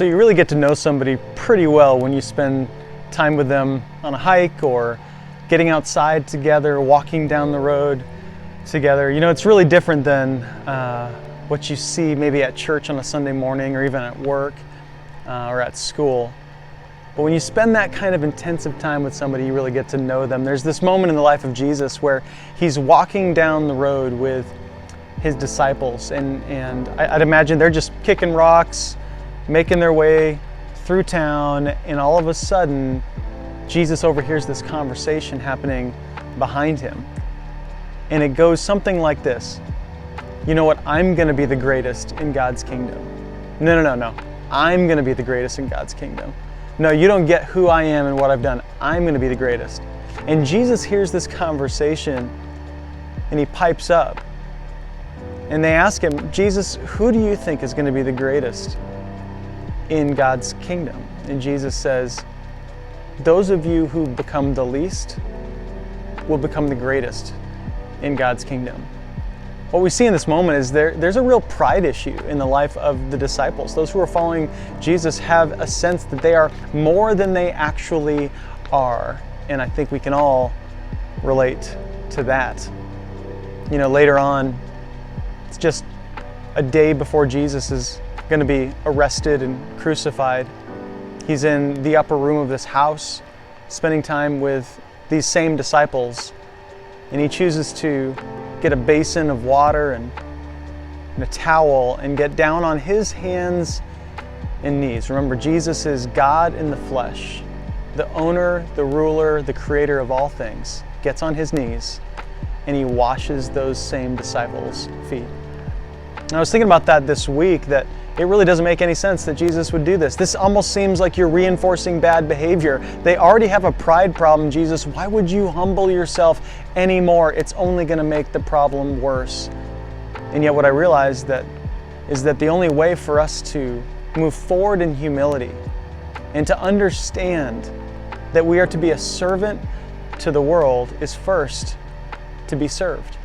So you really get to know somebody pretty well when you spend time with them on a hike or getting outside together, walking down the road together. You know, it's really different than what you see maybe at church on a Sunday morning or even at work or at school. But when you spend that kind of intensive time with somebody, you really get to know them. There's this moment in the life of Jesus where he's walking down the road with his disciples, and I'd imagine they're just kicking rocks, making their way through town, and all of a sudden Jesus overhears this conversation happening behind him. And it goes something like this: you know what, I'm going to be the greatest in God's kingdom. No. I'm going to be the greatest in God's kingdom. No, you don't get who I am and what I've done. I'm going to be the greatest. And Jesus hears this conversation and he pipes up. And they ask him, Jesus, who do you think is going to be the greatest in God's kingdom? And Jesus says, those of you who become the least will become the greatest in God's kingdom. What we see in this moment is there's a real pride issue in the life of the disciples. Those who are following Jesus have a sense that they are more than they actually are. And I think we can all relate to that. You know, later on, it's just a day before Jesus is going to be arrested and crucified. He's in the upper room of this house, spending time with these same disciples, and he chooses to get a basin of water and a towel and get down on his hands and knees. Remember, Jesus is God in the flesh, the owner, the ruler, the creator of all things, gets on his knees and he washes those same disciples' feet. And I was thinking about that this week, that it really doesn't make any sense that Jesus would do this. This almost seems like you're reinforcing bad behavior. They already have a pride problem, Jesus. Why would you humble yourself anymore? It's only going to make the problem worse. And yet what I realized is that the only way for us to move forward in humility and to understand that we are to be a servant to the world is first to be served.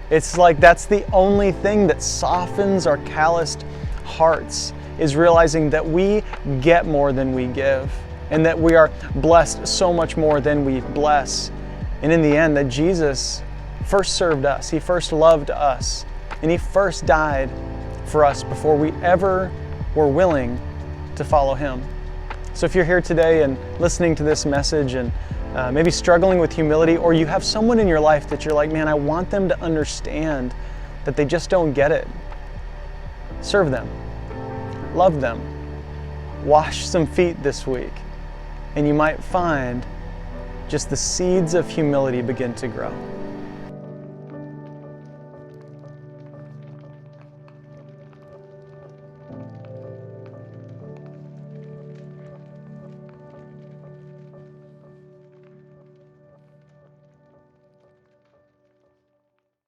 It's like that's the only thing that softens our calloused hearts, is realizing that we get more than we give, and that we are blessed so much more than we bless. And in the end, that Jesus first served us, he first loved us, and he first died for us before we ever were willing to follow him. So if you're here today and listening to this message and maybe struggling with humility, or you have someone in your life that you're like, man, I want them to understand that they just don't get it, serve them, love them, wash some feet this week, and you might find just the seeds of humility begin to grow.